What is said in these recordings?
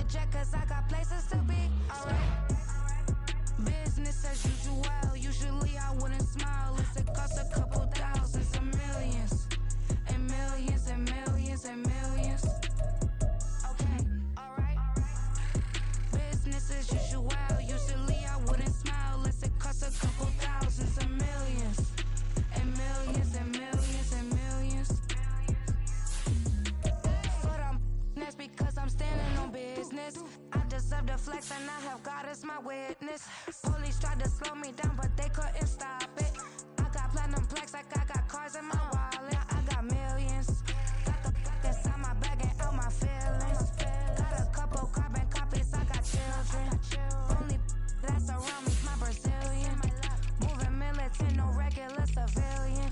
jet cause I got places to be. Alright. Business as usual. Usually I wouldn't smile. It costs a couple thousands and millions. And millions and millions and millions. Okay, alright. Business as usual. Usually I wouldn't smile. It costs a couple thousands and millions. And millions and millions and millions. But that's because I'm standing on business. I deserve the flex and I have God as my witness. Police tried to slow me down but they couldn't stop it. I got platinum plaques like I got cars in my wallet. I got millions. Got the inside my bag and out my feelings. Got a couple carbon copies, I got children. Only that's around me's my Brazilian. Moving militant, no regular civilian.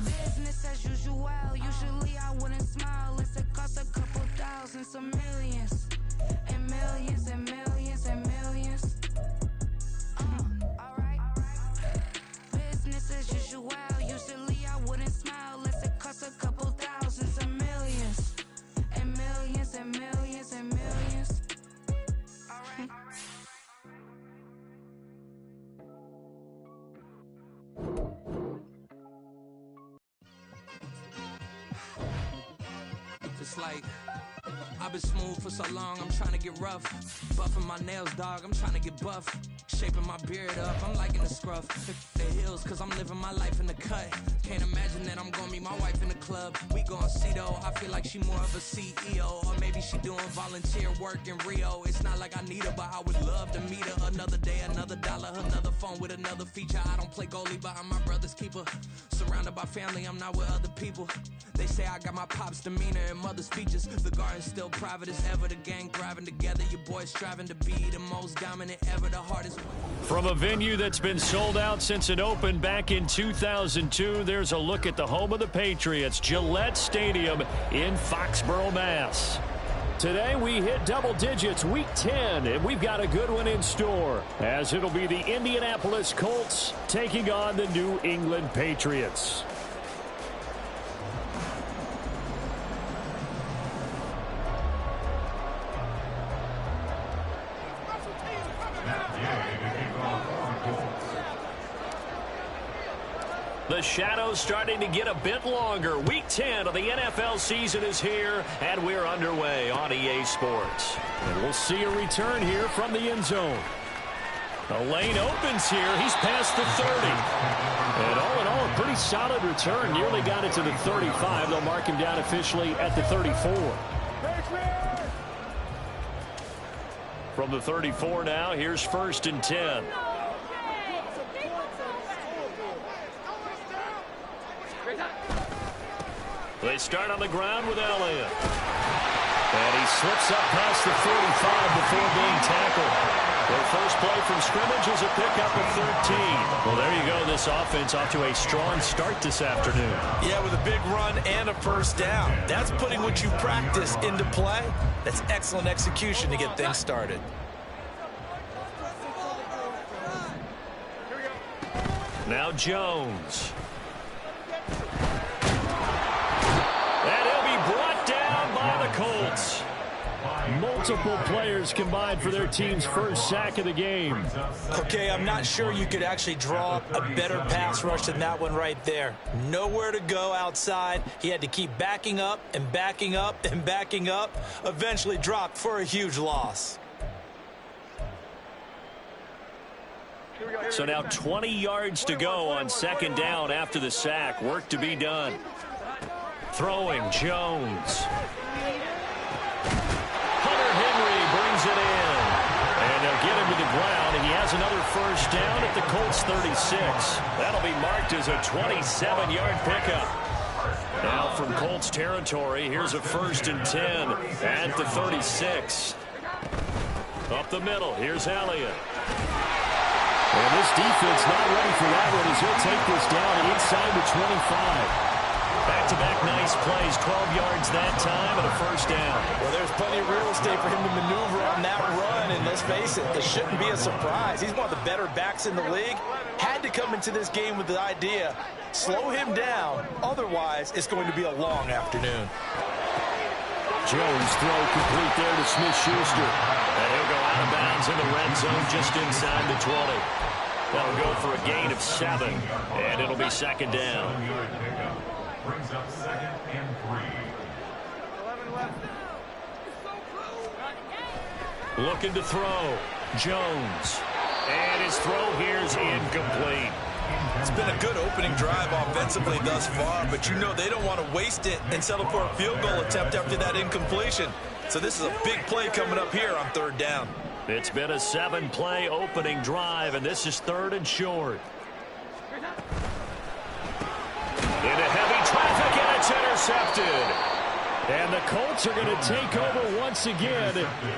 Business as usual. Usually I wouldn't smile. It costs a couple thousands of millions. And millions and millions and millions. Alright. Business as usual. Usually I wouldn't smile. It costs a couple thousands of millions. And millions and millions and millions. Alright. It's like I've been smooth for so long, I'm trying to get rough. Buffing my nails, dog, I'm trying to get buff. Shaping my beard up, I'm liking the scruff. The hills, cause I'm living my life in the cut. Can't imagine that I'm gonna meet my wife in the club. We gon' see though, I feel like she more of a CEO. Or maybe she doing volunteer work in Rio. It's not like I need her, but I would love to meet her. Another day, another dollar, another phone with another feature. I don't play goalie, but I'm my brother's keeper. Surrounded by family, I'm not with other people. They say I got my pop's demeanor and mother's features. The garden's still private as ever. The gang thriving together. Your boys striving to be the most dominant ever. The hardest. From a venue that's been sold out since it opened back in 2002, there's a look at the home of the Patriots, Gillette Stadium in Foxborough, Mass. Today we hit double digits, week 10, and we've got a good one in store, as it'll be the Indianapolis Colts taking on the New England Patriots. The shadows starting to get a bit longer. Week 10 of the NFL season is here, and we're underway on EA Sports. And we'll see a return here from the end zone. The lane opens here. He's past the 30. And all in all, a pretty solid return. Nearly got it to the 35. They'll mark him down officially at the 34. From the 34 now, here's 1st and 10. They start on the ground with Elliott. And he slips up past the 45 before being tackled. Their first play from scrimmage is a pickup of 13. Well, there you go. This offense off to a strong start this afternoon. Yeah, with a big run and a first down. That's putting what you practice into play. That's excellent execution to get things started. Now Jones. Brought down by the Colts. Multiple players combined for their team's first sack of the game. Okay, I'm not sure you could actually draw up a better pass rush than that one right there. Nowhere to go outside. He had to keep backing up and backing up and backing up. Eventually dropped for a huge loss. So now 20 yards to go on 2nd down after the sack. Work to be done. Throwing, Jones. Hunter Henry brings it in. And they'll get him to the ground, and he has another first down at the Colts 36. That'll be marked as a 27-yard pickup. Now from Colts territory, here's a 1st and 10 at the 36. Up the middle, here's Elliott. And this defense not ready for that one as he'll take this down inside the 25. Back-to-back nice plays, 12 yards that time and a first down. Well, there's plenty of real estate for him to maneuver on that run, and let's face it, this shouldn't be a surprise. He's one of the better backs in the league. Had to come into this game with the idea, slow him down, otherwise it's going to be a long afternoon. Jones throw complete there to Smith-Schuster. And he'll go out of bounds in the red zone just inside the 20. That'll go for a gain of 7, and it'll be second down. Brings up 2nd and 3. Looking to throw. Jones. And his throw here's incomplete. It's been a good opening drive offensively thus far, but you know they don't want to waste it and settle for a field goal attempt after that incompletion. So this is a big play coming up here on 3rd down. It's been a 7-play opening drive, and this is 3rd and short. Into heavy traffic, and it's intercepted. And the Colts are going to take over once again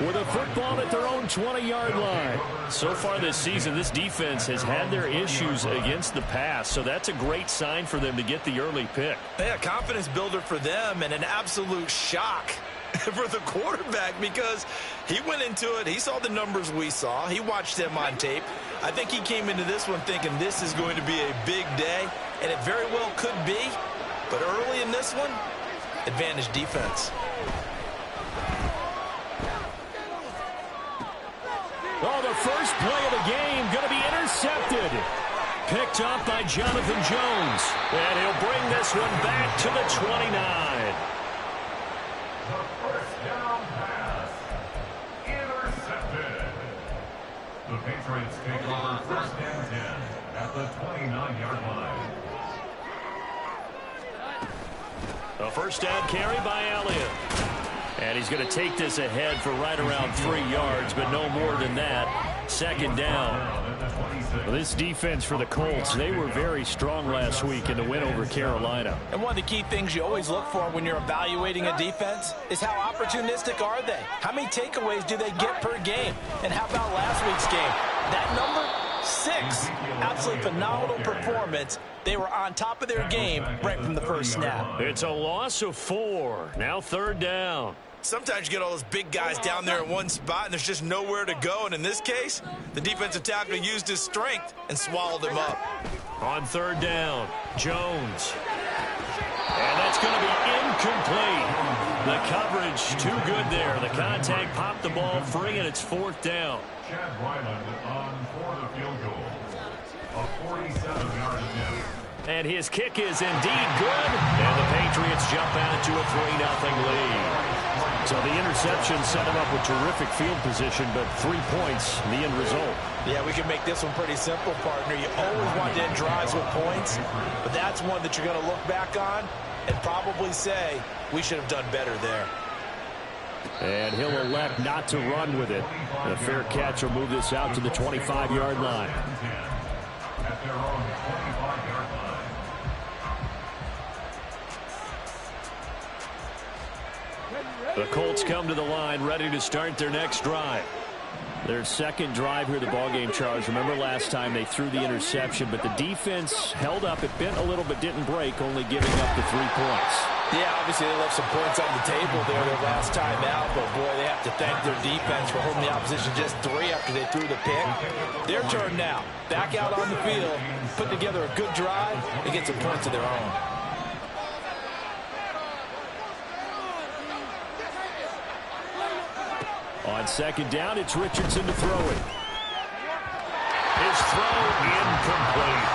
with a football at their own 20-yard line. So far this season, this defense has had their issues against the pass, so that's a great sign for them to get the early pick. Yeah, confidence builder for them and an absolute shock for the quarterback because he went into it. He saw the numbers we saw. He watched them on tape. I think he came into this one thinking this is going to be a big day, and it very well could be. But early in this one, advantage defense. Oh, the first play of the game going to be intercepted. Picked up by Jonathan Jones. And he'll bring this one back to the 29. The first down pass. Intercepted. The Patriots take over 1st and 10 at the 29-yard line. A first down carry by Elliott. And he's going to take this ahead for right around 3 yards, but no more than that. 2nd down. Well, this defense for the Colts, they were very strong last week in the win over Carolina. And one of the key things you always look for when you're evaluating a defense is how opportunistic are they? How many takeaways do they get per game? And how about last week's game? That number, 6. Absolutely phenomenal performance. They were on top of their game right from the first snap. It's a loss of 4. Now 3rd down. Sometimes you get all those big guys down there in one spot, and there's just nowhere to go. And in this case, the defensive tackle used his strength and swallowed him up. On 3rd down, Jones. And that's going to be incomplete. The coverage too good there. The contact popped the ball free, and it's 4th down. Chad Ryland on for the field goal. A 47-yard attempt. And his kick is indeed good. And the Patriots jump out to a 3-0 lead. So the interception set him up with terrific field position, but 3 points, the end result. Yeah, we can make this one pretty simple, partner. You always want to end drives with points, but that's one that you're going to look back on and probably say, we should have done better there. And he'll elect not to run with it. A fair catch will move this out to the 25-yard line. At their own 25-yard line. The Colts come to the line ready to start their next drive. Their second drive here, the ballgame, Charles. Remember last time they threw the interception, but the defense held up. It bent a little but didn't break, only giving up the 3 points. Yeah, obviously they left some points on the table there their last time out, but boy, they have to thank their defense for holding the opposition just 3 after they threw the pick. Their turn now. Back out on the field, put together a good drive, and get some points of their own. On 2nd down, it's Richardson to throw it. His throw incomplete.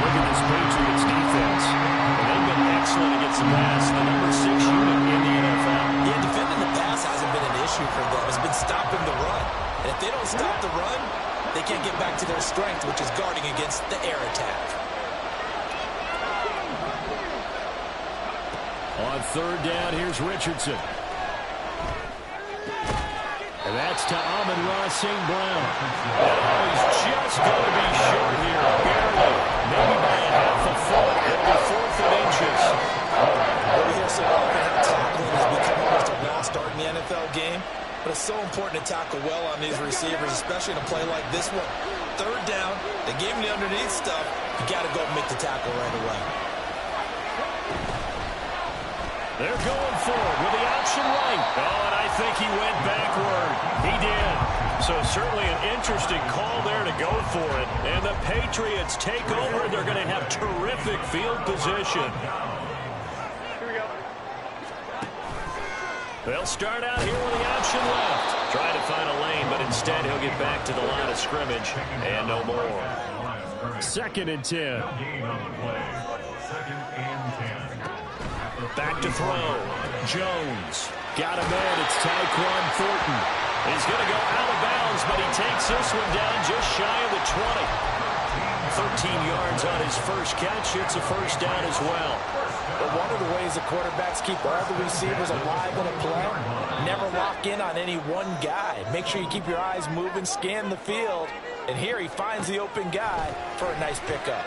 Look at this Patriots defense. And they've been excellent against the pass. The number 6 unit in the NFL. Yeah, defending the pass hasn't been an issue for them. It's been stopping the run. And if they don't stop the run, they can't get back to their strength, which is guarding against the air attack. On 3rd down, here's Richardson. And that's to Amon-Ra St. Brown. And he's just going to be short here, barely. Maybe by a half a foot. It'll be 4th and inches. We hear so often how tackling has become almost a lost art in the NFL game. But it's so important to tackle well on these receivers, especially in a play like this one. 3rd down, they gave him the underneath stuff. You got to go and make the tackle right away. They're going for it with the option right. Oh, and I think he went backward. He did. So certainly an interesting call there to go for it. And the Patriots take over. They're going to have terrific field position. They'll start out here with the option left. Trying to find a lane, but instead he'll get back to the line of scrimmage and no more. 2nd and 10. Back to throw. Jones. Got a man. It's Tyquan Thornton. He's going to go out of bounds, but he takes this one down just shy of the 20. 13 yards on his first catch. It's a first down as well. But one of the ways the quarterbacks keep all the receivers alive in a play, never lock in on any one guy. Make sure you keep your eyes moving, scan the field. And here he finds the open guy for a nice pickup.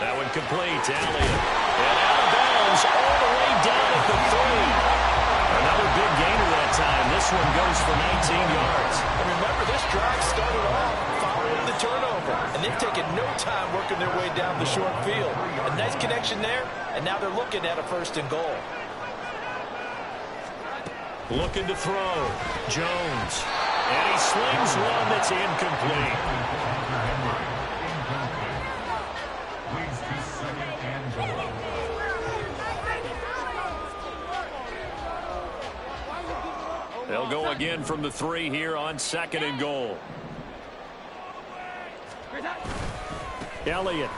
That one complete. Elliott. And out of bounds all the way down at the 3. Another big gainer that time. This one goes for 19 yards. And remember, this drive started off following the turnover. And they've taken no time working their way down the short field. A nice connection there, and now they're looking at a 1st and goal. Looking to throw. Jones. And he slings one that's incomplete. They'll go again from the 3 here on 2nd and goal. Elliott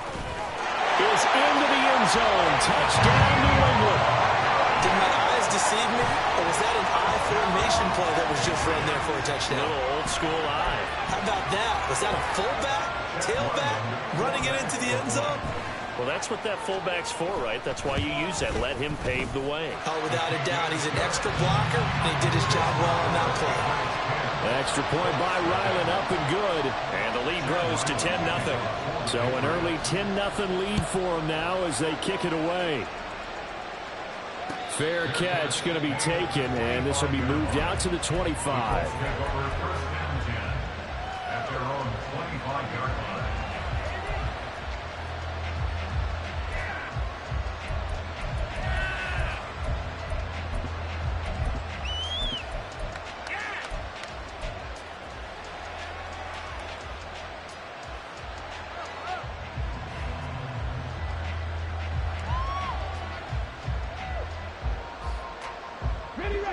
is into the end zone. Touchdown, New England. Did my eyes deceive me, or was that an I formation play that was just run there for a touchdown? A little old school eye. How about that? Was that a fullback, tailback, running it into the end zone? Well, that's what that fullback's for, right? That's why you use that. Let him pave the way. Oh, without a doubt. He's an extra blocker, and he did his job well on that play. Extra point by Ryland, up and good. And the lead grows to 10-0. So an early 10-0 lead for them now as they kick it away. Fair catch going to be taken, and this will be moved out to the 25. At their own 25-yard line.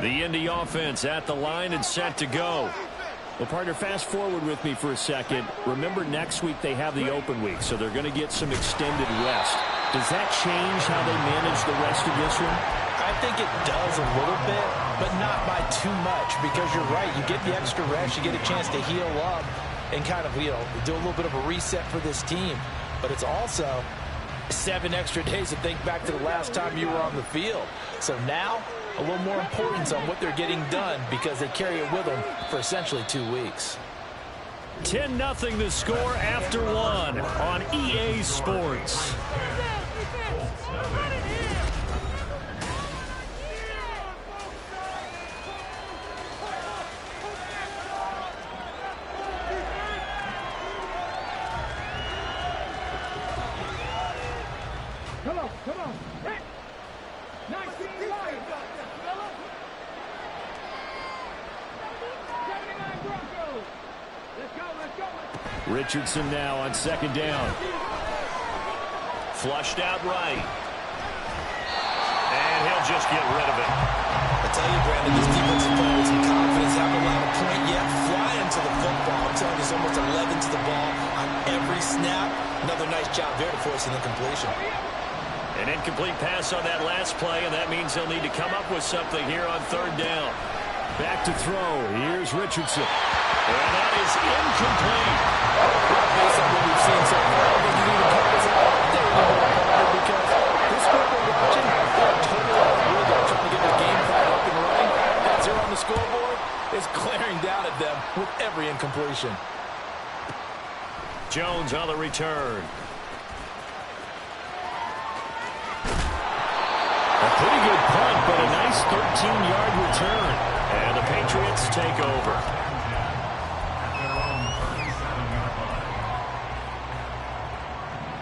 The Indy offense at the line and set to go. Well, partner, fast forward with me for a second. Remember, next week they have the open week, so they're going to get some extended rest. Does that change how they manage the rest of this one? I think it does a little bit, but not by too much, because you're right. You get the extra rest, you get a chance to heal up and kind of, do a little bit of a reset for this team. But it's also 7 extra days to think back to the last time you were on the field. So now, a little more importance on what they're getting done because they carry it with them for essentially 2 weeks. 10-0 the score after 1 on EA Sports. Come on. Hit. 19 line. 79 Broncos. Let's go. Richardson now on 2nd down. Flushed out right. And he'll just get rid of it. I tell you, Brandon, this defensive player with some confidence, haven't allowed a point yet, flying to the football. I'm telling you, there's almost 11 to the ball on every snap. Another nice job there to force an incompletion. An incomplete pass on that last play, and that means they'll need to come up with something here on 3rd down. Back to throw. Here's Richardson. And that is incomplete. Based on what we've seen so far, I think you need to cut this out there a little bit because this group we're watching, they're totally out of rhythm, trying to get their game plan up and running. That 0 on the scoreboard is glaring down at them with every incompletion. Jones on the return. A pretty good punt, but a nice 13-yard return. And the Patriots take over.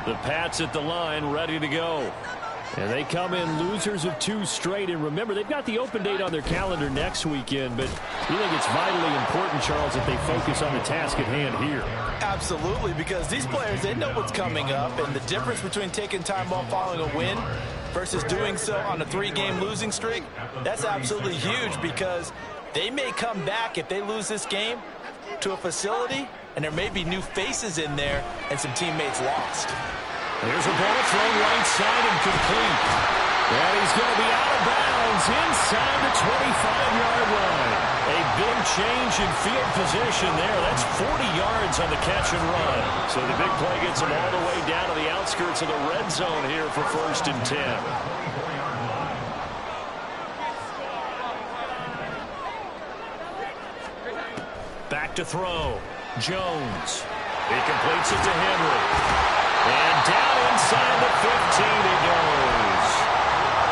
The Pats at the line, ready to go. And they come in losers of 2 straight. And remember, they've got the open date on their calendar next weekend. But you think it's vitally important, Charles, that they focus on the task at hand here? Absolutely, because these players, they know what's coming up. And the difference between taking time off following a win versus doing so on a 3-game losing streak, that's absolutely huge because they may come back if they lose this game to a facility, and there may be new faces in there and some teammates lost. There's a ball thrown right side and complete. And he's going to be out of bounds inside the 25-yard line. A big change in field position there. That's 40 yards on the catch and run. So the big play gets him all the way down to the outskirts of the red zone here for 1st and 10. Back to throw. Jones. He completes it to Henry. And down inside the 15 he goes.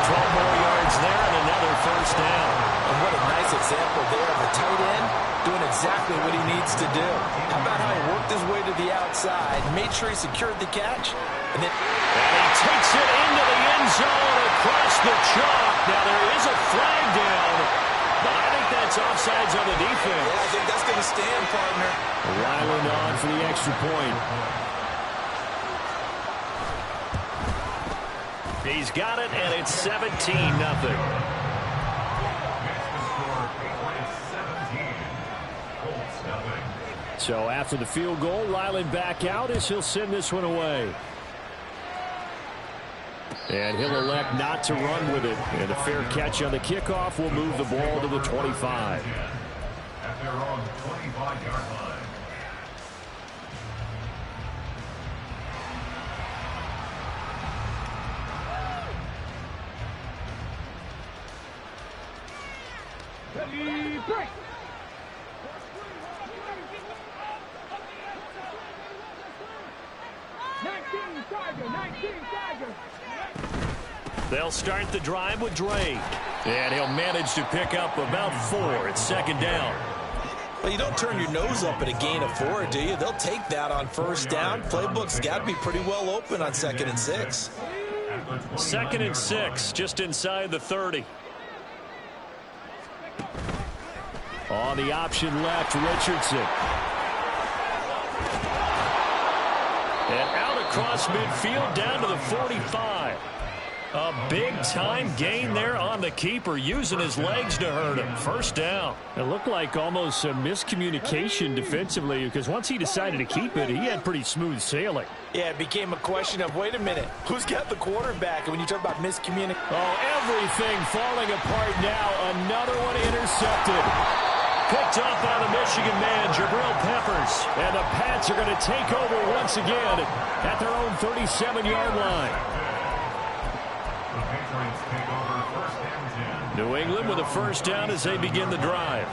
12 more yards there and another 1st down. And what a nice example there of a tight end doing exactly what he needs to do. How about how he worked his way to the outside, made sure he secured the catch, and he takes it into the end zone across the chalk. Now there is a flag down, but I think that's offsides on the defense. Yeah, I think that's going to stand, partner. Ryland on for the extra point. He's got it, and it's 17-0. So after the field goal, Ryland back out as he'll send this one away. And he'll elect not to run with it. And a fair catch on the kickoff will move the ball to the 25. At their own 25-yard line. Ready, break. 19 Tiger. They'll start the drive with Drake. And he'll manage to pick up about 4. It's 2nd down. Well, you don't turn your nose up at a gain of 4, do you? They'll take that on 1st down. Playbook's got to be pretty well open on 2nd and 6. 2nd and 6, just inside the 30. On the option left, Richardson. And out across midfield down to the 45. A big-time gain there on the keeper, using his legs to hurt him. 1st down. It looked like almost a miscommunication defensively, because once he decided to keep it, he had pretty smooth sailing. Yeah, it became a question of, wait a minute, who's got the quarterback? And when you talk about miscommunication. Oh, everything falling apart now. Another one intercepted. Picked up by the Michigan man, Jabril Peppers. And the Pats are going to take over once again at their own 37-yard line. New England with a 1st down as they begin the drive.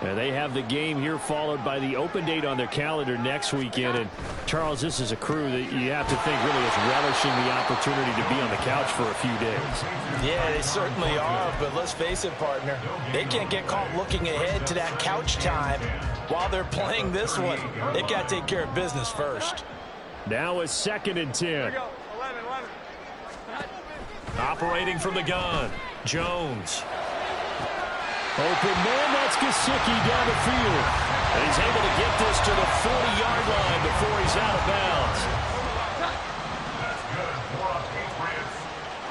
And they have the game here followed by the open date on their calendar next weekend. And, Charles, this is a crew that you have to think really is relishing the opportunity to be on the couch for a few days. Yeah, they certainly are, but let's face it, partner. They can't get caught looking ahead to that couch time while they're playing this one. They've got to take care of business first. Now it's 2nd and 10. Operating from the gun, Jones. Open man, that's Gesicki down the field. And he's able to get this to the 40-yard line before he's out of bounds. That's good for a Patriots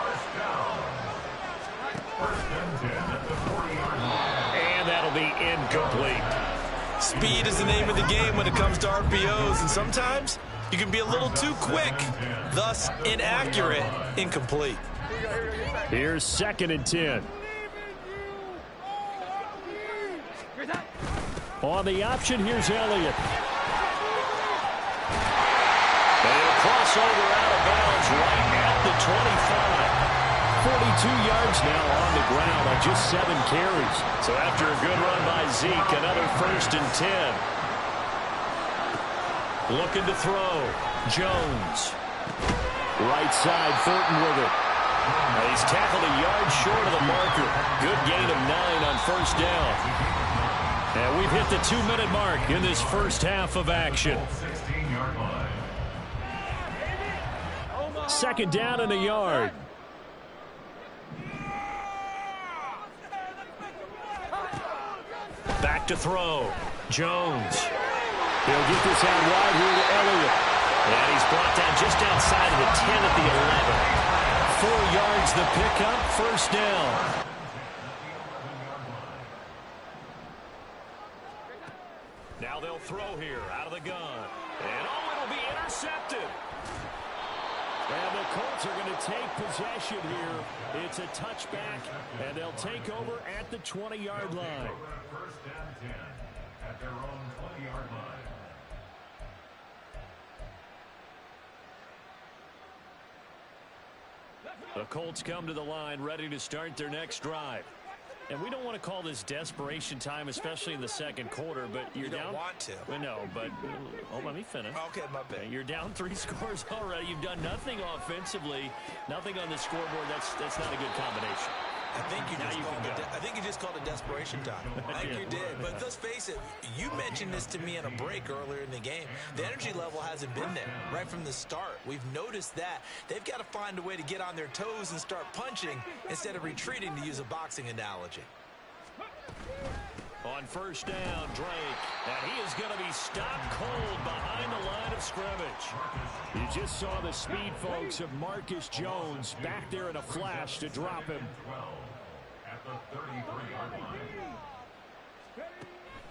1st down. 1st and 10 at the 40-yard line. And that'll be incomplete. Speed is the name of the game when it comes to RPOs, and sometimes you can be a little too quick, thus inaccurate, incomplete. Here's 2nd and 10. On the option, here's Elliott. They'll cross over out of bounds right at the 25. 42 yards now on the ground on just 7 carries. So after a good run by Zeke, another 1st and 10. Looking to throw. Jones. Right side, Thornton with it. And he's tackled a yard short of the marker. Good gain of 9 on 1st down. And we've hit the 2-minute mark in this 1st half of action. 16-yard line. 2nd down and a yard. Back to throw. Jones. He'll get this out wide here to Elliott. And he's brought down just outside of the 10 at the 11. yards the pickup, first down. Now they'll throw here out of the gun. And it'll be intercepted. And the Colts are going to take possession here. It's a touchback, and they'll take over at the 20-yard line. First and 10 at their own 20-yard line. The Colts come to the line ready to start their next drive. And we don't want to call this desperation time, especially in the second quarter, but you're down. You don't want to. Well, no, but let me finish. Okay, my bad. You're down 3 scores already. You've done nothing offensively, nothing on the scoreboard. That's not a good combination. I think you just called it desperation time. I think you did. But let's face it, you mentioned this to me in a break earlier in the game. The energy level hasn't been there right from the start. We've noticed that. They've got to find a way to get on their toes and start punching instead of retreating, to use a boxing analogy. On first down, Drake. And he is going to be stopped cold behind the line of scrimmage. You just saw the speed, folks, of Marcus Jones back there in a flash to drop him. At the 33-yard line.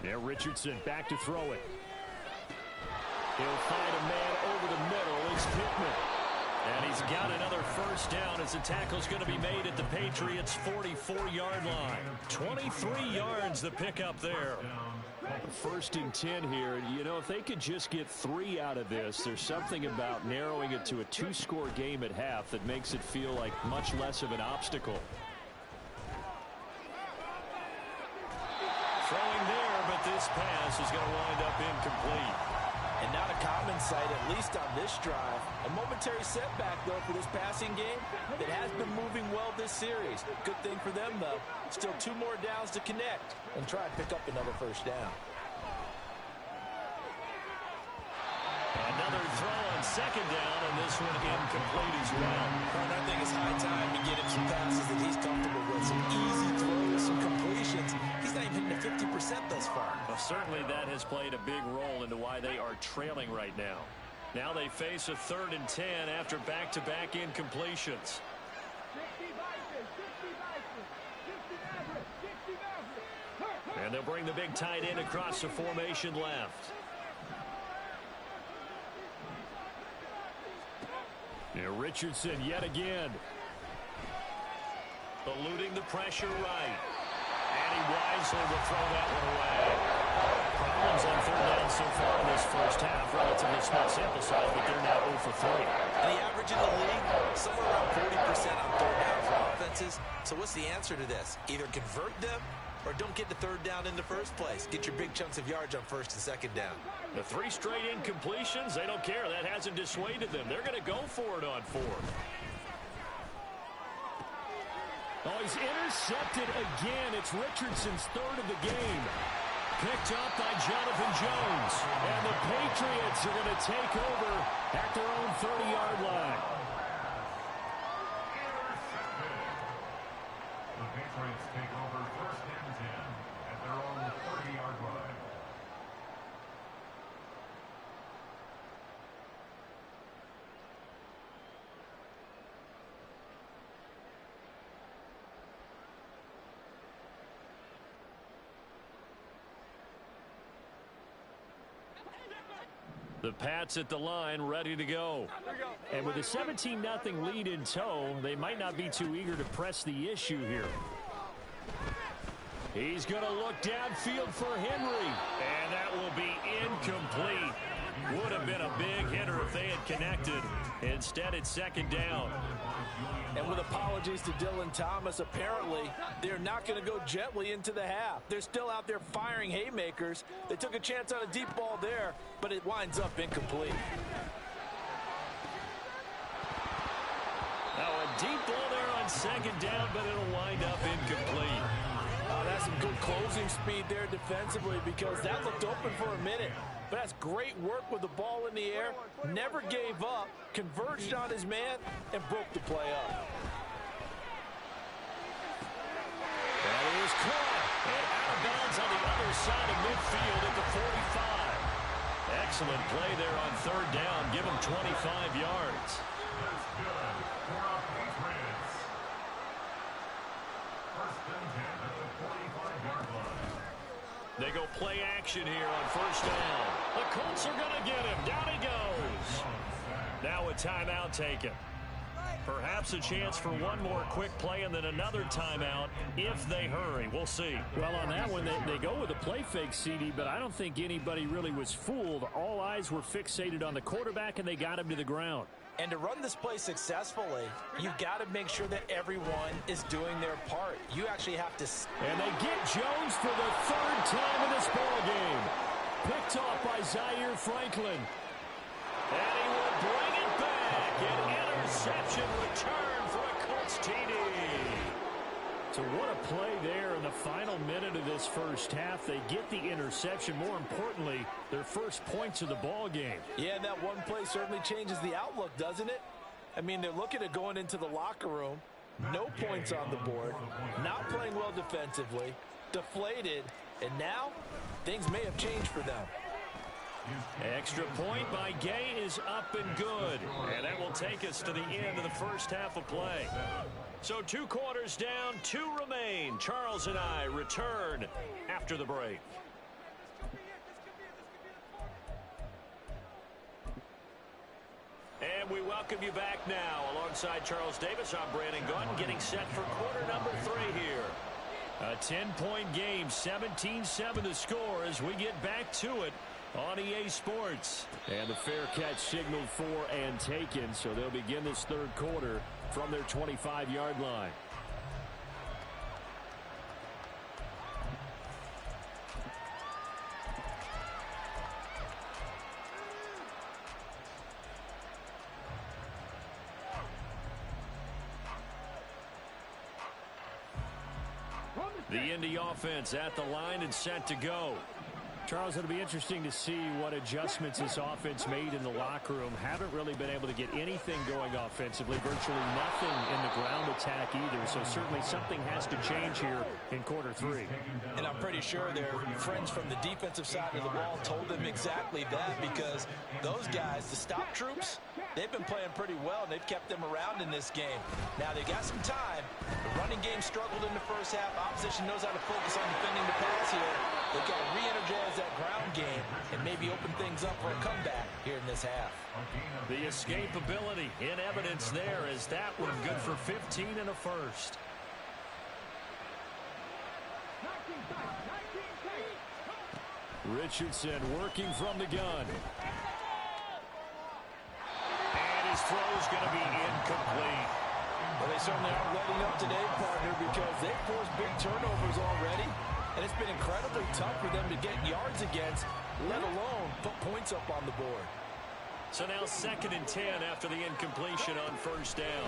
Now Richardson back to throw it. He'll find a man over the middle. It's Pittman. And he's got another first down as the tackle's going to be made at the Patriots' 44-yard line. 23 yards the pickup there. First and 10 here. You know, if they could just get 3 out of this, there's something about narrowing it to a 2-score game at half that makes it feel like much less of an obstacle. Throwing there, but this pass is going to wind up incomplete. And not a common sight, at least on this drive. A momentary setback, though, for this passing game that has been moving well this series. Good thing for them, though. Still 2 more downs to connect and try and pick up another first down. Another throw on second down, and this one incomplete as well. And I think it's high time to get him some passes that he's comfortable with. Some easy throws, some completions. He's not even hitting the 50% thus far. Well, certainly that has played a big role into why they are trailing right now. Now they face a 3rd and 10 after back-to-back incompletions. And they'll bring the big tight end across the formation left. Now Richardson yet again. Eluding the pressure right. And he wisely will throw that one away. Problems on 3rd down so far in this first half. Relatively small sample size, but they're now 0 for 3. And the average in the league, somewhere around 40% on 3rd down for offenses. So what's the answer to this? Either convert them or don't get the 3rd down in the first place. Get your big chunks of yards on 1st and 2nd down. The 3 straight incompletions, they don't care. That hasn't dissuaded them. They're going to go for it on 4th. Oh, he's intercepted again. It's Richardson's 3rd of the game. Picked up by Jonathan Jones. And the Patriots are going to take over at their own 30-yard line. The Patriots take over 1st and 10 at their own 30-yard line. The Pats at the line ready to go. And with a 17-0 lead in tow, they might not be too eager to press the issue here. He's going to look downfield for Henry. And that will be incomplete. Would have been a big hitter if they had connected. Instead, it's 2nd down. And with apologies to Dylan Thomas, apparently they're not going to go gently into the half. They're still out there firing haymakers. They took a chance on a deep ball there, but it winds up incomplete. Now a deep ball there on 2nd down, but it'll wind up incomplete. That's some good closing speed there defensively, because that looked open for a minute. But that's great work with the ball in the air. Never gave up, converged on his man, and broke the play up. That is caught. And out of bounds on the other side of midfield at the 45. Excellent play there on 3rd down. Give him 25 yards. That's good for a Patriot. They go play action here on first down. The Colts are going to get him. Down he goes. Now a timeout taken. Perhaps a chance for one more quick play and then another timeout if they hurry. We'll see. Well, on that one, they go with a play fake, CD, but I don't think anybody really was fooled. All eyes were fixated on the quarterback, and they got him to the ground. And to run this play successfully, you've got to make sure that everyone is doing their part. You actually have to... And they get Jones for the third time in this ballgame. Picked off by Zaire Franklin. And he will bring it back. An interception return for a Colts TD. So what a play there in the final minute of this first half. They get the interception. More importantly, their first points of the ball game. Yeah, and that one play certainly changes the outlook, doesn't it? I mean, they're looking at going into the locker room. No points on the board. Not playing well defensively. Deflated. And now, things may have changed for them. Extra point by Gay is up and good. And that will take us to the end of the first half of play. So 2 quarters down, 2 remain. Charles and I return after the break. And we welcome you back now. Alongside Charles Davis, I'm Brandon Gunn, getting set for quarter number 3 here. A 10-point game, 17-7 the score as we get back to it on EA Sports. And the fair catch signaled for and taken, so they'll begin this third quarter from their 25-yard line. The Indy offense at the line and set to go. Charles, it'll be interesting to see what adjustments this offense made in the locker room. Haven't really been able to get anything going offensively, virtually nothing in the ground attack either. So certainly something has to change here in quarter 3. And I'm pretty sure their friends from the defensive side of the ball told them exactly that, because those guys, the stop troops, they've been playing pretty well, and they've kept them around in this game. Now, they got some time. The running game struggled in the first half. Opposition knows how to focus on defending the pass here. They've got to re-energize that ground game and maybe open things up for a comeback here in this half. The escapability in evidence there as that one good for 15 and a first. Richardson working from the gun. And his throw's going to be incomplete. Well, they certainly aren't letting up today, partner, because they've forced big turnovers already. And it's been incredibly tough for them to get yards against, let alone put points up on the board. So now 2nd and 10 after the incompletion on first down.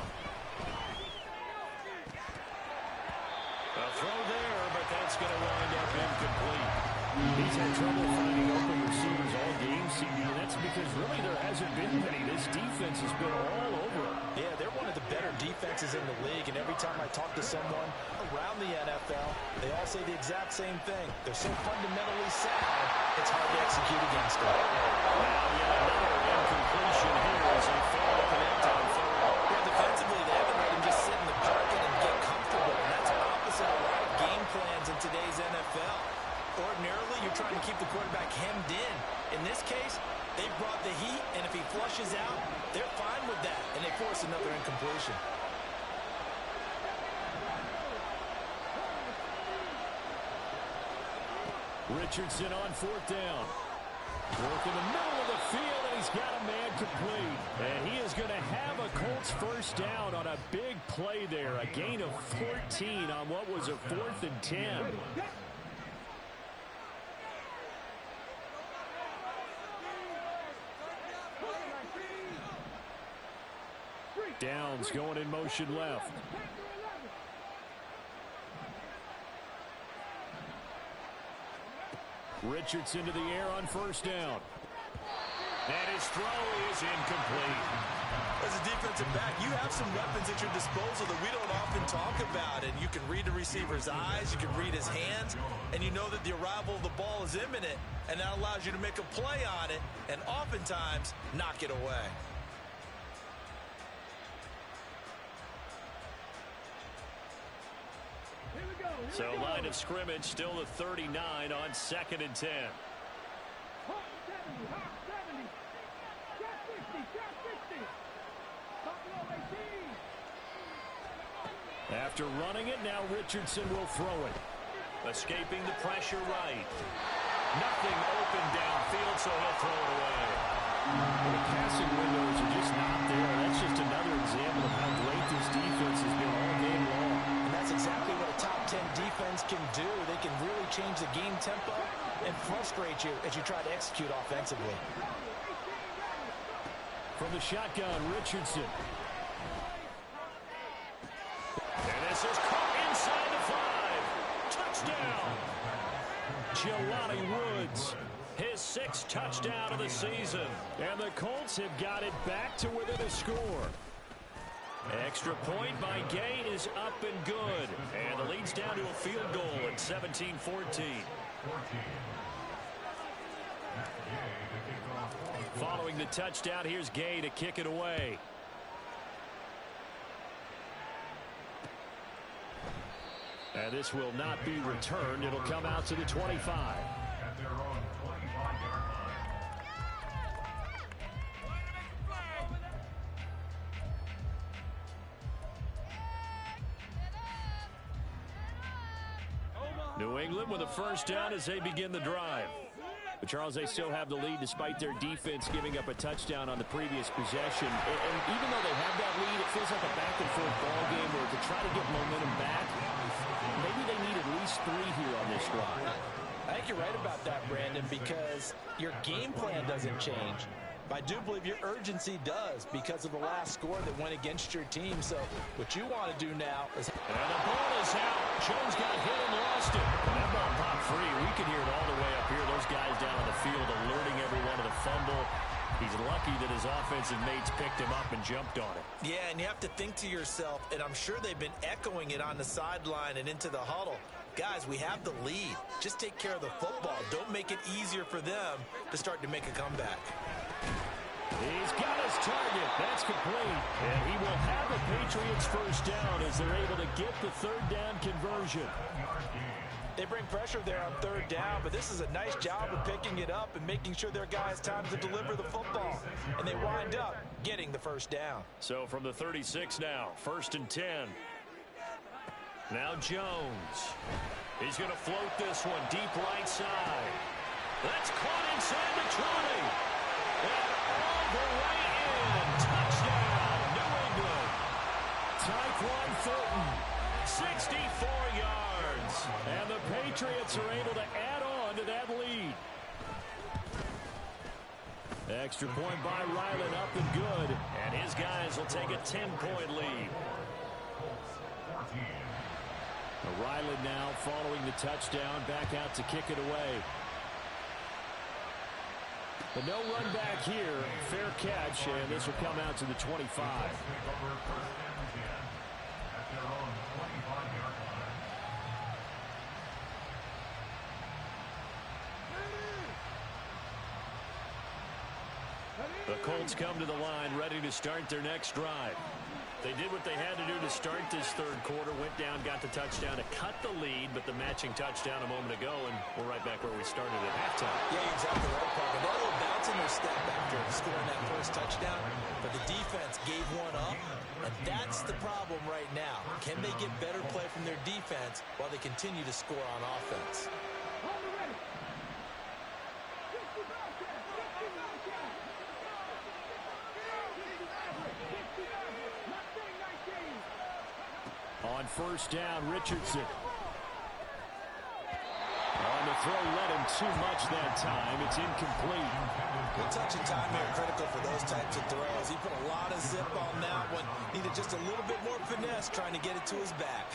A throw there, but that's going to wind up incomplete. He's had trouble finding open receivers all game, CD, and that's because really there hasn't been many. This defense has been all over him. Yeah, they're one of the better defenses in the league, and every time I talk to someone around the NFL, they all say the exact same thing. They're so fundamentally sound, it's hard to execute against them. Now yet another incompletion here as they fail to connect on third. Yeah, defensively, they haven't let him just sit in the pocket and get comfortable, and that's opposite a lot of game plans in today's NFL. Ordinarily, you're trying to keep the quarterback hemmed in. In this case, they brought the heat, and if he flushes out, they're fine with that, and they force another incompletion. Richardson on 4th down. Work in the middle of the field, and he's got a man complete. And he is going to have a Colts first down on a big play there. A gain of 14 on what was a 4th and 10. Downs going in motion left. Richardson to the air on first down. And his throw is incomplete. As a defensive back, you have some weapons at your disposal that we don't often talk about. And you can read the receiver's eyes, you can read his hands, and you know that the arrival of the ball is imminent. And that allows you to make a play on it and oftentimes knock it away. So line of scrimmage still the 39 on 2nd and 10. After running it, now Richardson will throw it. Escaping the pressure right. Nothing open downfield, so he'll throw it away. Well, the passing windows are just not there. That's just another example of how great this defense has been all game long. And that's exactly what a top 10 defense can do. They can really change the game tempo and frustrate you as you try to execute offensively. From the shotgun, Richardson. And this is caught inside the 5. Touchdown. Jelani Woods, his 6th touchdown of the season. And the Colts have got it back to within a score. Extra point by Gay is up and good. And the lead's down to a field goal at 17-14. Following the touchdown, here's Gay to kick it away. And this will not be returned. It'll come out to the 25. At their own 25-yard line. New England with a first down as they begin the drive. But Charles, they still have the lead despite their defense giving up a touchdown on the previous possession. And even though they have that lead, it feels like a back-and-forth ball game where to try to get momentum back, maybe they need at least 3 here on this drive. I think you're right about that, Brandon, because your game plan doesn't change. But I do believe your urgency does because of the last score that went against your team. So what you want to do now is... And the ball is out. Jones got hit and lost it. And that ball popped free. We can hear it all the way up here. Those guys down on the field alerting everyone of the fumble. He's lucky that his offensive mates picked him up and jumped on it. Yeah, and you have to think to yourself, and I'm sure they've been echoing it on the sideline and into the huddle. Guys, we have the lead. Just take care of the football. Don't make it easier for them to start to make a comeback. He's got his target. That's complete. And he will have the Patriots first down as they're able to get the 3rd down conversion. They bring pressure there on 3rd down, but this is a nice job of picking it up and making sure their guys time to deliver the football. And they wind up getting the first down. So from the 36 now, 1st and 10. Now Jones. He's going to float this one deep right side. That's caught inside the 20. And all the way in. Touchdown, New England. Tyquan Thornton, 64 yards. And the Patriots are able to add on to that lead. Extra point by Ryland, up and good. And his guys will take a 10-point lead. Ryland now following the touchdown, back out to kick it away. But no run back here. Fair catch, and this will come out to the 25. The Colts come to the line, ready to start their next drive. They did what they had to do to start this 3rd quarter, went down, got the touchdown to cut the lead, but the matching touchdown a moment ago, and we're right back where we started at halftime. Yeah, exactly right, Parker. They're a little bounce in their step after scoring that first touchdown, but the defense gave one up, and that's the problem right now. Can they get better play from their defense while they continue to score on offense? On 1st down, Richardson. On the throw, led him too much that time. It's incomplete. Good touch and time here, critical for those types of throws. He put a lot of zip on that one. Needed just a little bit more finesse trying to get it to his back.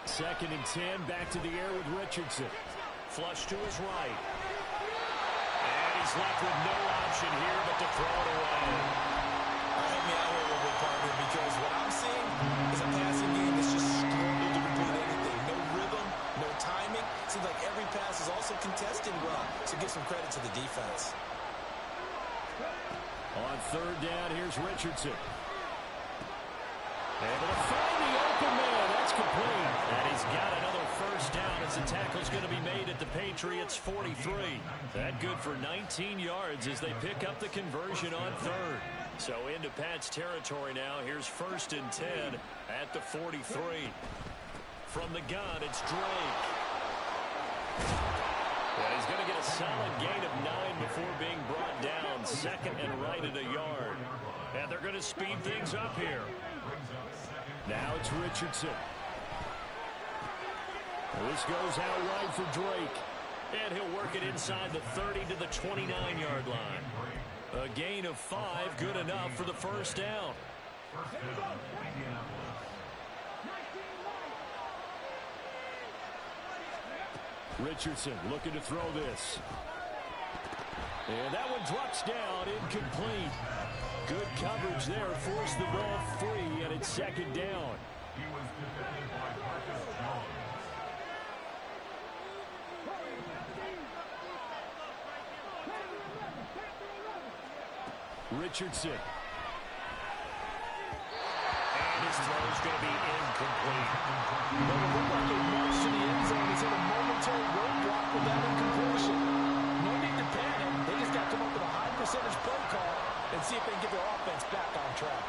2nd and 10, back to the air with Richardson. Flush to his right. And he's left with no option here but to throw it away. Help me out here a little bit, partner, because what I'm seeing is a passing game that's just struggled to complete anything. No rhythm, no timing. Seems like every pass is also contested well, so give some credit to the defense. On 3rd down, here's Richardson. Able to find the open man. That's complete. And he's got another first down as the tackle's going to be made at the Patriots' 43. That good for 19 yards as they pick up the conversion on third. So into Pat's territory now. Here's 1st and 10 at the 43. From the gun, it's Drake. And he's going to get a solid gain of 9 before being brought down. 2nd and right at a yard. And they're going to speed things up here. Now it's Richardson. This goes out wide for Drake. And he'll work it inside the 30 to the 29-yard line. A gain of 5, good enough for the first down. Richardson looking to throw this. And that one drops down, incomplete. Good coverage there, forced the ball free, and it's 2nd down. He was defended by Marcus Jones. Richardson. And his throw is going to be incomplete. Well, it looked like a march to the end zone. He's hit a momentary roadblock with that incompletion. No need to panic. They just got to come up with a high percentage play call and see if they can get their offense back on track.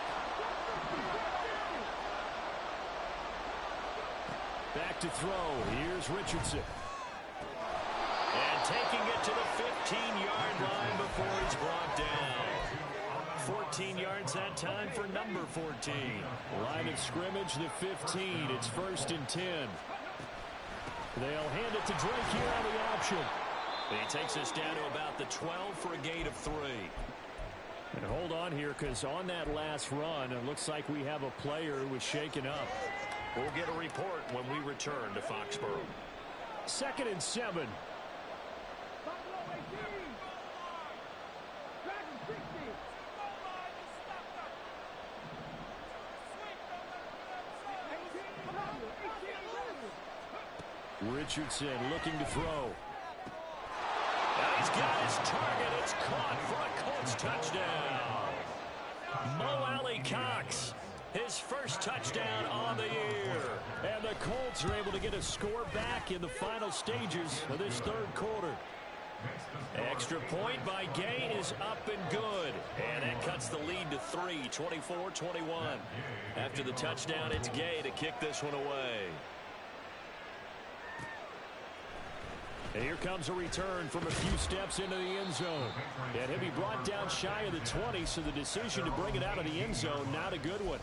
Back to throw. Here's Richardson. And taking it to the 15-yard line before he's brought down. 14 yards that time for number 14. Line of scrimmage, the 15. It's 1st and 10. They'll hand it to Drake here on the option. He takes us down to about the 12 for a gain of 3. And hold on here, because on that last run, it looks like we have a player who was shaken up. We'll get a report when we return to Foxborough. 2nd and 7. Richardson looking to throw. And he's got his target. It's caught for a Colts touchdown. Mo Alley Cox, his first touchdown on the year. And the Colts are able to get a score back in the final stages of this 3rd quarter. Extra point by Gay is up and good. And that cuts the lead to 3, 24-21. After the touchdown, it's Gay to kick this one away. And here comes a return from a few steps into the end zone. And he'll be brought down shy of the 20, so the decision to bring it out of the end zone, not a good one.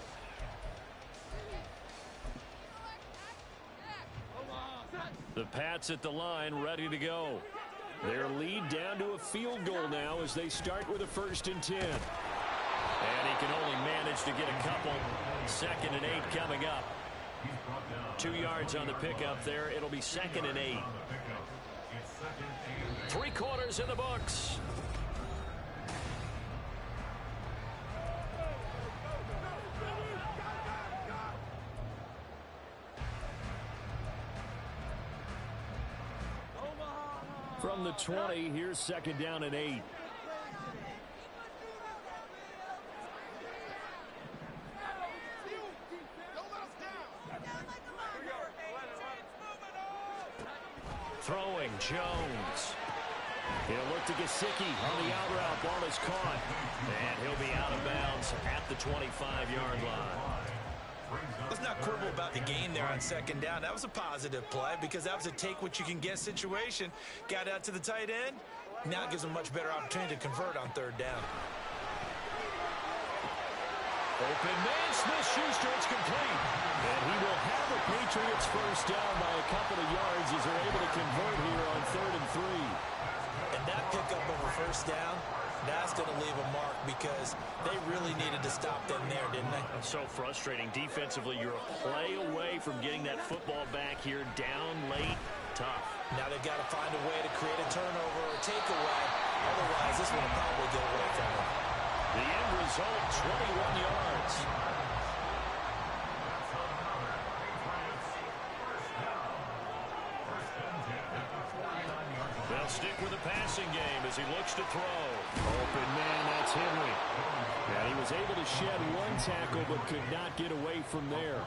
The Pats at the line, ready to go. Their lead down to a field goal now as they start with a 1st and 10. And he can only manage to get a couple. 2nd and 8 coming up. 2 yards on the pickup there. It'll be 2nd and 8. 3 quarters in the books. From the 20, here's 2nd down and 8. Throwing Jones. He'll look to Gesicki on the out route. Ball is caught. And he'll be out of bounds at the 25-yard line. Let's not quibble about the gain there on 2nd down. That was a positive play because that was a take-what-you-can-get situation. Got out to the tight end. Now it gives them a much better opportunity to convert on 3rd down. Open man, Smith-Schuster, it's complete. And he will have the Patriots first down by a couple of yards as they're able to convert here on 3rd and 3. And that pickup of a first down, that's going to leave a mark because they really needed to stop them there, didn't they? It's so frustrating. Defensively, you're a play away from getting that football back here down late. Tough. Now they've got to find a way to create a turnover or takeaway. Otherwise, this one will probably go away from them. The end result, 21 yards. They'll They'll stick with the passing game as he looks to throw. Open man, that's Henry. And he was able to shed one tackle but could not get away from there.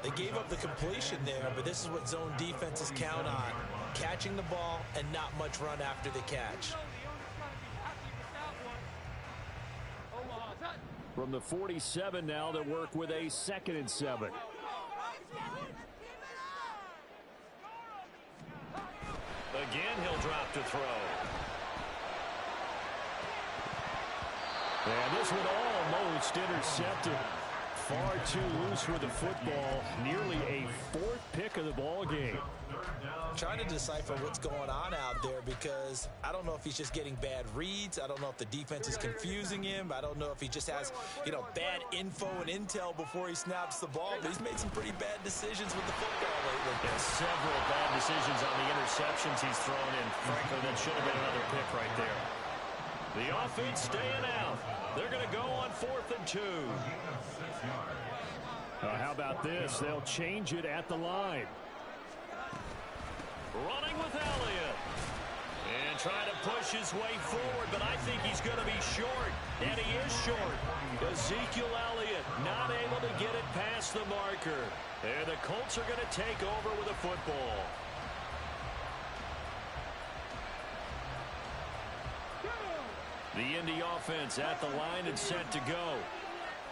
They gave up the completion there, but this is what zone defenses count on. Catching the ball and not much run after the catch. From the 47 now, they work with a 2nd and 7. Again, he'll drop to throw. And this one almost intercepted. Far too loose with the football. Nearly a 4th pick of the ball game. Trying to decipher what's going on out there because I don't know if he's just getting bad reads. I don't know if the defense is confusing him. I don't know if he just has, bad info and intel before he snaps the ball. But he's made some pretty bad decisions with the football lately. Yeah, several bad decisions on the interceptions he's thrown in. Frankly, that should have been another pick right there. The offense staying out. They're going to go on 4th and 2. How about this? They'll change it at the line. Running with Elliott. And trying to push his way forward, but I think he's going to be short. And he is short. Ezekiel Elliott not able to get it past the marker. And the Colts are going to take over with a football. The Indy offense at the line and set to go.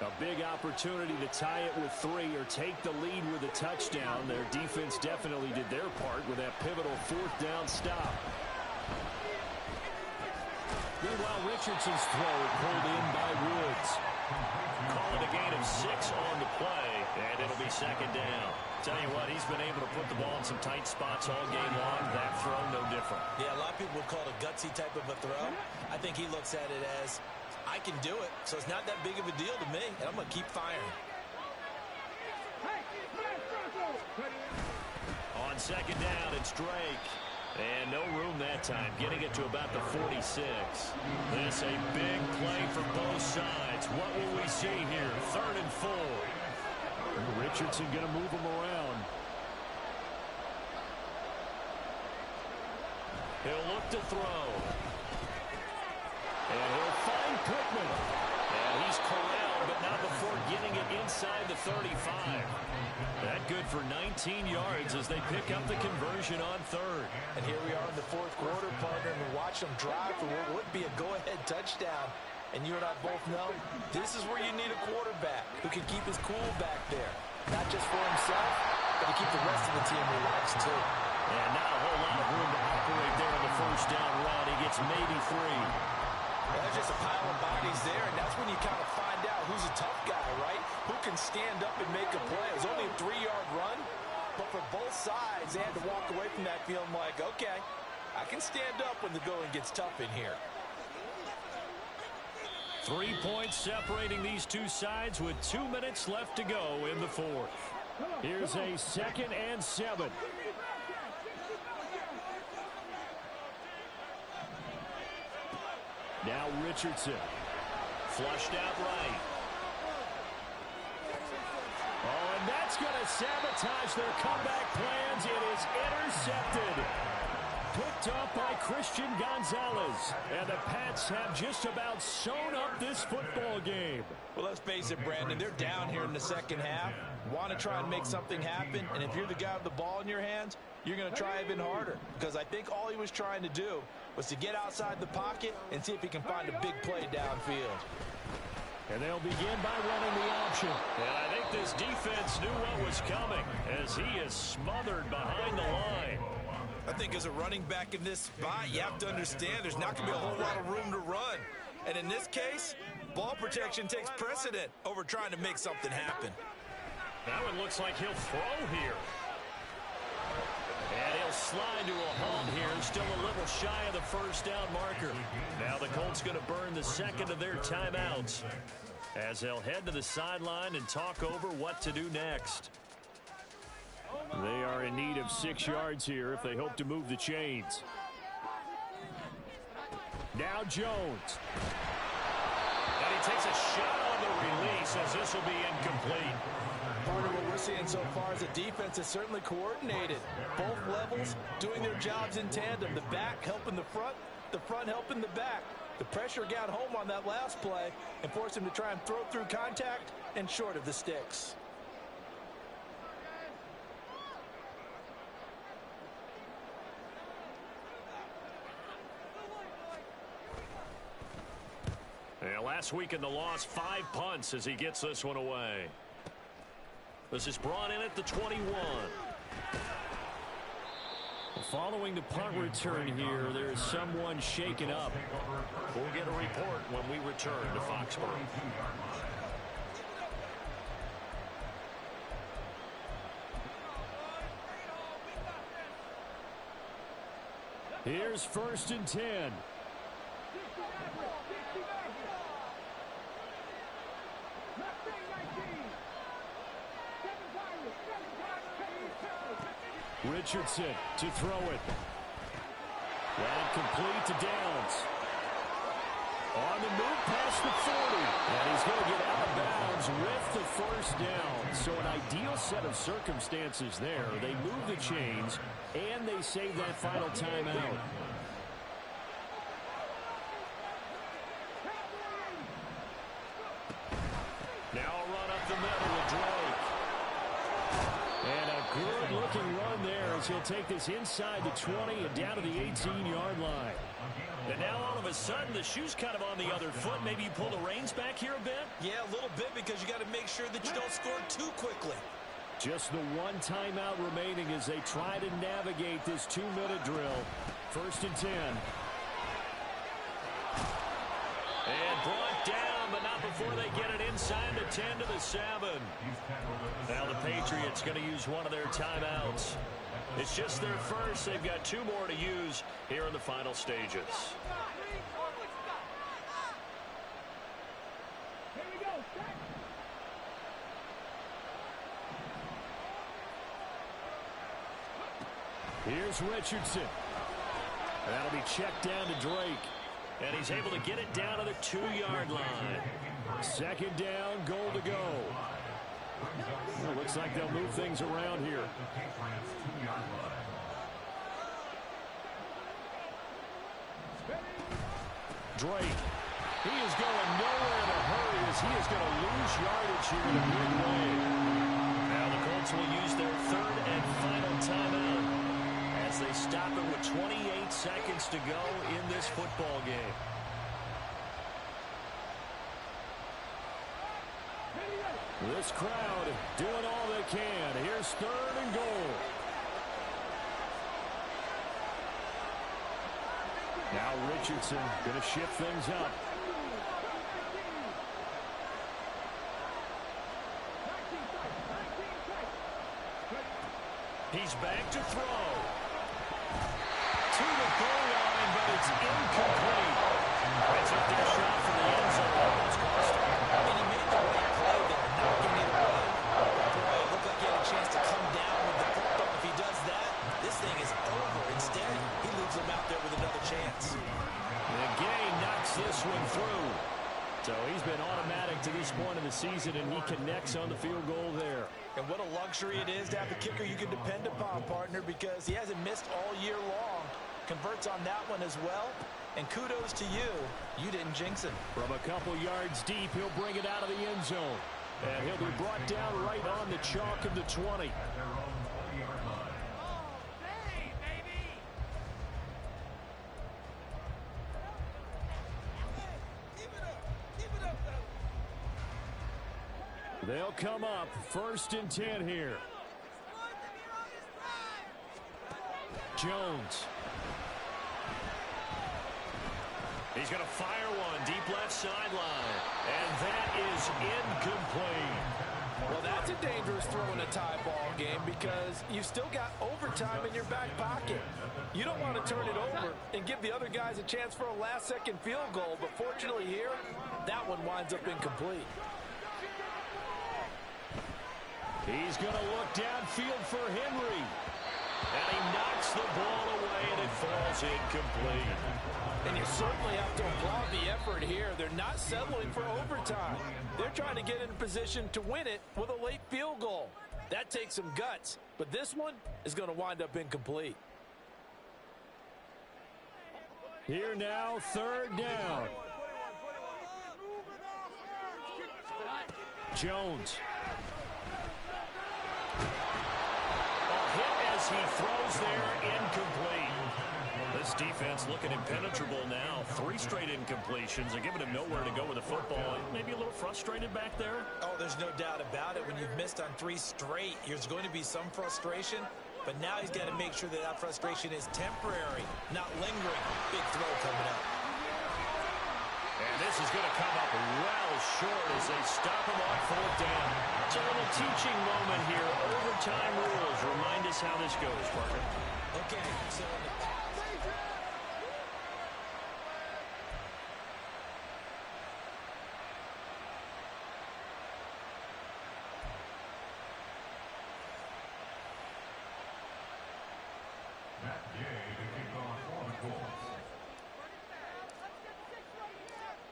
A big opportunity to tie it with 3 or take the lead with a touchdown. Their defense definitely did their part with that pivotal 4th down stop. Meanwhile, Richardson's throw pulled in by Woods. Call it a gain of 6 on the play, and it'll be 2nd down. Tell you what, he's been able to put the ball in some tight spots all game long. That throw, no different. Yeah, a lot of people would call it a gutsy type of a throw. I think he looks at it as, I can do it, so it's not that big of a deal to me, and I'm going to keep firing. On 2nd down, it's Drake. And no room that time, getting it to about the 46. This a big play for both sides. What will we see here? 3rd and 4. Richardson going to move him around. He'll look to throw. And he'll find Pittman. And he's corralled, but not before getting it inside the 35. That good for 19 yards as they pick up the conversion on 3rd. And here we are in the 4th quarter, partner, and we watch them drive for what would be a go-ahead touchdown. And you and I both know this is where you need a quarterback who can keep his cool back there. Not just for himself, but to keep the rest of the team relaxed too. And not a whole lot of room to operate there on the 1st down run. He gets maybe 3. Well, there's just a pile of bodies there, and that's when you kind of find out who's a tough guy, right? Who can stand up and make a play. It was only a 3-yard run, but for both sides, they had to walk away from that feeling like, okay, I can stand up when the going gets tough in here. 3 points separating these two sides with 2 minutes left to go in the 4th. Here's a 2nd and 7. Now Richardson. Flushed out right. Oh, and that's going to sabotage their comeback plans. It is intercepted. Picked up by Christian Gonzalez. And the Pats have just about sewn up this football game. Well, let's face it, Brandon. They're down here in the 2nd half. Want to try and make something happen. And if you're the guy with the ball in your hands, you're going to try even harder. Because I think all he was trying to do was to get outside the pocket and see if he can find a big play downfield. And they'll begin by running the option. And I think this defense knew what was coming as he is smothered behind the line. I think as a running back in this spot, you have to understand there's not going to be a whole lot of room to run. And in this case, ball protection takes precedent over trying to make something happen. That one looks like he'll throw here. And he'll slide to a halt here, still a little shy of the 1st down marker. Now the Colts going to burn the 2nd of their timeouts as they'll head to the sideline and talk over what to do next. They are in need of 6 yards here if they hope to move the chains. Now Jones. And he takes a shot on the release as this will be incomplete. Partner, what we're seeing so far is the defense is certainly coordinated. Both levels doing their jobs in tandem. The back helping the front helping the back. The pressure got home on that last play and forced him to try and throw through contact and short of the sticks. And last week in the loss, 5 punts as he gets this one away. This is brought in at the 21. Following the punt return here, there is someone shaken up. We'll get a report when we return to Foxborough. Here's 1st and 10. Richardson to throw it. And complete to Downs. On the move past the 40. And he's going to get out of bounds with the first down. So an ideal set of circumstances there. They move the chains, and they save that final timeout. Now a run up the middle with Drake. And a good-looking run there as he'll take this inside the 20 and down to the 18-yard line. And now all of a sudden the shoe's kind of on the other foot. Maybe you pull the reins back here a bit? Yeah, a little bit because you got to make sure that you don't score too quickly. Just the one timeout remaining as they try to navigate this 2-minute drill. 1st and 10. And brought down, but not before they get it inside the 10 to the 7. Now the Patriots going to use one of their timeouts. It's just their first. They've got 2 more to use here in the final stages. Here's Richardson. That'll be checked down to Drake. And he's able to get it down to the 2-yard line. 2nd down, goal to go. Well, looks like they'll move things around here. Drake. He is going nowhere in a hurry as he is going to lose yardage here in the midway. Now the Colts will use their 3rd and final timeout as they stop it with 28 seconds to go in this football game. This crowd doing all they can. Here's 3rd and goal. Now Richardson going to shift things up. He's back to throw. To the goal line, but it's incomplete. It's a dish shot from the end zone. Almost cost him. And he made the right play there, not giving it away. Boy, it looked like he had a chance to come down with the football. If he does that, this thing is over. Instead, he leaves him out there with another chance. And Gay knocks this one through. So he's been automatic to this point in the season, and he connects on the field goal there. And what a luxury it is to have a kicker you can depend upon, partner, because he hasn't missed all year long. Converts on that one as well. And kudos to you. You didn't jinx it. From a couple yards deep, he'll bring it out of the end zone. And he'll be brought down right on the chalk of the 20. They'll come up 1st and 10 here. Jones. He's going to fire one deep left sideline. And that is incomplete. Well, that's a dangerous throw in a tie ball game because you've still got overtime in your back pocket. You don't want to turn it over and give the other guys a chance for a last-second field goal. But fortunately here, that one winds up incomplete. He's going to look downfield for Henry. And he knocks the ball away, and it falls incomplete. And you certainly have to applaud the effort here. They're not settling for overtime. They're trying to get in position to win it with a late field goal. That takes some guts, but this one is going to wind up incomplete. Here now, third down. Jones. A hit as he throws there, incomplete. This defense looking impenetrable now. 3 straight incompletions. They're giving him nowhere to go with the football. Maybe a little frustrated back there. Oh, there's no doubt about it. When you've missed on 3 straight, there's going to be some frustration. But now he's got to make sure that that frustration is temporary, not lingering. Big throw coming up. And this is going to come up well short as they stop him on 4th down. It's a little teaching moment here. Overtime rules. Remind us how this goes, Parker. Okay, so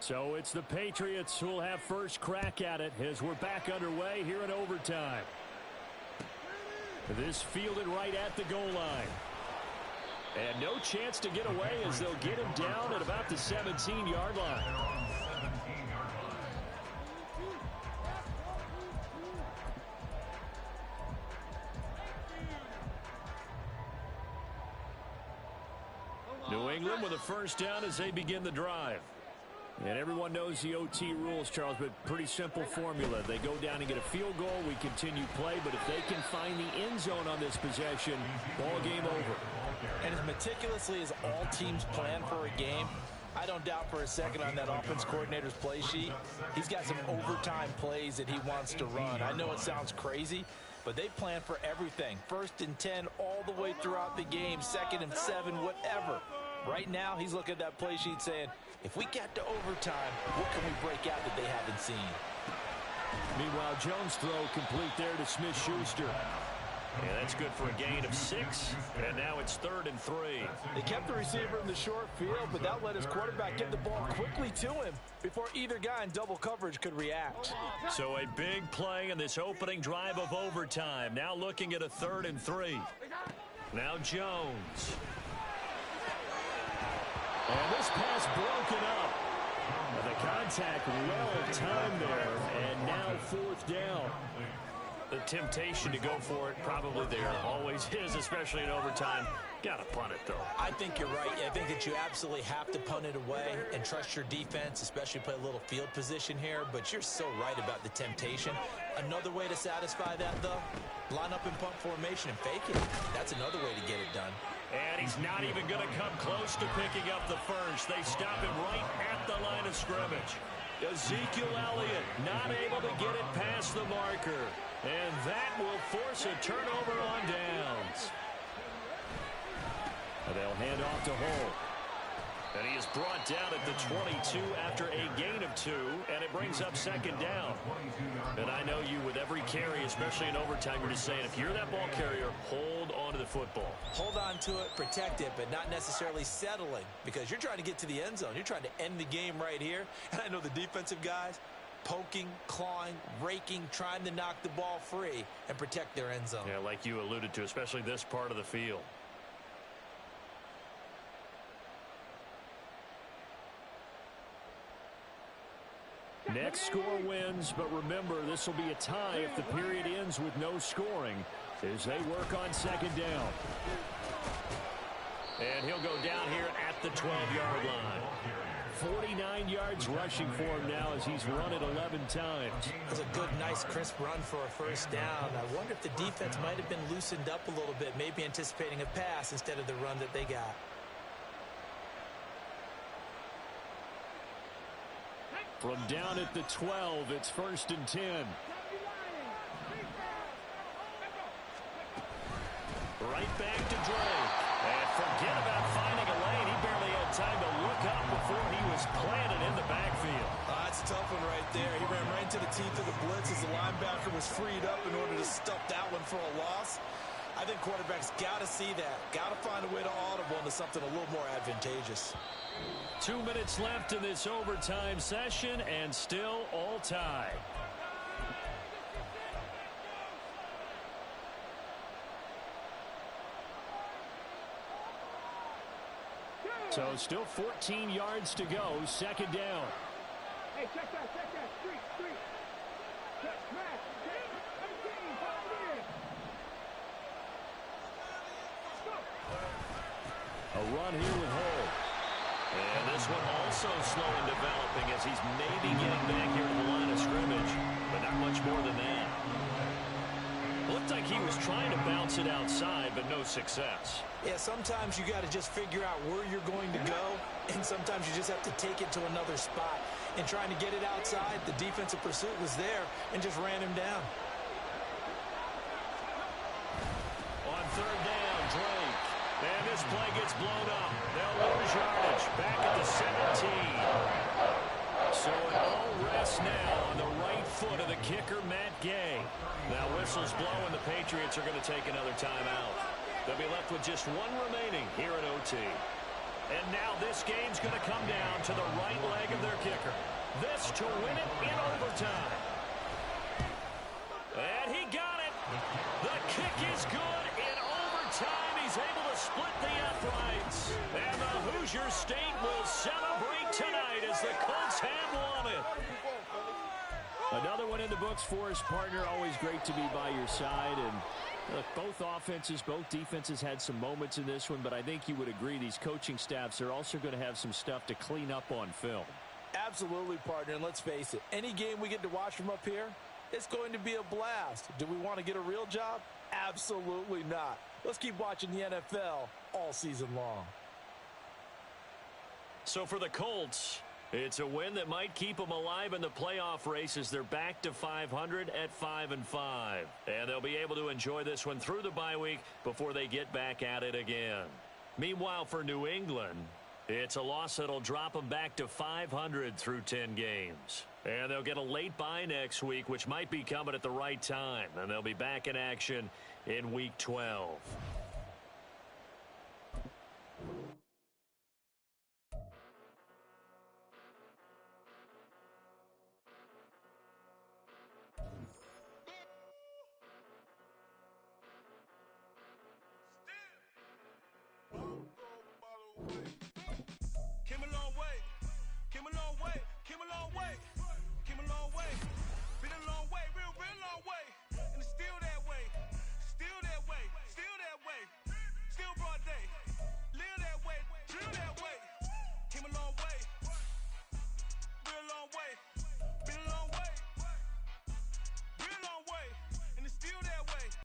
So it's the Patriots who will have first crack at it as we're back underway here in overtime. This fielded right at the goal line. And no chance to get away as they'll get him down at about the 17-yard line. New England with a first down as they begin the drive. And everyone knows the OT rules, Charles, but pretty simple formula. They go down and get a field goal, we continue play, but if they can find the end zone on this possession, ball game over. And as meticulously as all teams plan for a game, I don't doubt for a second on that offense coordinator's play sheet, he's got some overtime plays that he wants to run. I know it sounds crazy, but they plan for everything. 1st and 10 all the way throughout the game, 2nd and 7, whatever. Right now, he's looking at that play sheet saying, if we get to overtime, what can we break out that they haven't seen? Meanwhile, Jones' throw complete there to Smith-Schuster. Yeah, that's good for a gain of 6, and now it's 3rd and 3. They kept the receiver in the short field, but that let his quarterback get the ball quickly to him before either guy in double coverage could react. So a big play in this opening drive of overtime. Now looking at a 3rd and 3. Now Jones. And this pass broken up. The contact well timed there, and now 4th down. The temptation to go for it probably there. Always is, especially in overtime. Got to punt it, though. I think you're right. I think that you absolutely have to punt it away and trust your defense, especially play a little field position here. But you're so right about the temptation. Another way to satisfy that, though, line up in punt formation and fake it. That's another way to get it done. And he's not even going to come close to picking up the first. They stop him right at the line of scrimmage. Ezekiel Elliott not able to get it past the marker. And that will force a turnover on downs. And they'll hand off to Hull. And he is brought down at the 22 after a gain of 2, and it brings up 2nd down. And I know you, with every carry, especially in overtime, you're just saying, if you're that ball carrier, hold on to the football. Hold on to it, protect it, but not necessarily settling, because you're trying to get to the end zone. You're trying to end the game right here. And I know the defensive guys, poking, clawing, raking, trying to knock the ball free and protect their end zone. Yeah, like you alluded to, especially this part of the field. Next score wins, but remember, this will be a tie if the period ends with no scoring as they work on 2nd down. And he'll go down here at the 12-yard line. 49 yards rushing for him now as he's run it 11 times. That's a good, nice, crisp run for a 1st down. I wonder if the defense might have been loosened up a little bit, maybe anticipating a pass instead of the run that they got. From down at the 12, it's 1st and 10. Right back to Drake. And forget about finding a lane. He barely had time to look up before he was planted in the backfield. That's a tough one right there. He ran right into the teeth of the blitz as the linebacker was freed up in order to stuff that one for a loss. I think quarterbacks got to see that. Got to find a way to audible into something a little more advantageous. 2 minutes left in this overtime session, and still all tied. So still 14 yards to go, second down. Hey, check that. Street. Check, smash. 18, follow in. A run here with Hull. And this one also slow in developing as he's maybe getting back here to the line of scrimmage, but not much more than that. Looked like he was trying to bounce it outside, but no success. Yeah, sometimes you got to just figure out where you're going to go, and sometimes you just have to take it to another spot. And trying to get it outside, the defensive pursuit was there and just ran him down. On third down, Drake. And this play gets blown up. They'll lose yardage. Back at the 17. So it all rests now on the right foot of the kicker, Matt Gay. Now whistles blow, and the Patriots are going to take another timeout. They'll be left with just one remaining here at OT. And now this game's going to come down to the right leg of their kicker. This to win it in overtime. And he got it. The kick is good in overtime. He's able to split the uprights. And the Hoosier State will celebrate tonight as the Colts have won it. Another one in the books for his partner. Always great to be by your side. And look, both offenses, both defenses had some moments in this one, but I think you would agree these coaching staffs are also going to have some stuff to clean up on film. Absolutely, partner, and let's face it, any game we get to watch from up here, it's going to be a blast. Do we want to get a real job? Absolutely not. Let's keep watching the NFL all season long. So for the Colts, it's a win that might keep them alive in the playoff race as they're back to 500 at 5-5. And they'll be able to enjoy this one through the bye week before they get back at it again. Meanwhile, for New England, it's a loss that'll drop them back to 500 through 10 games. And they'll get a late bye next week, which might be coming at the right time. And they'll be back in action in Week 12. Came a long way, came a long way, came a long way, came a long way.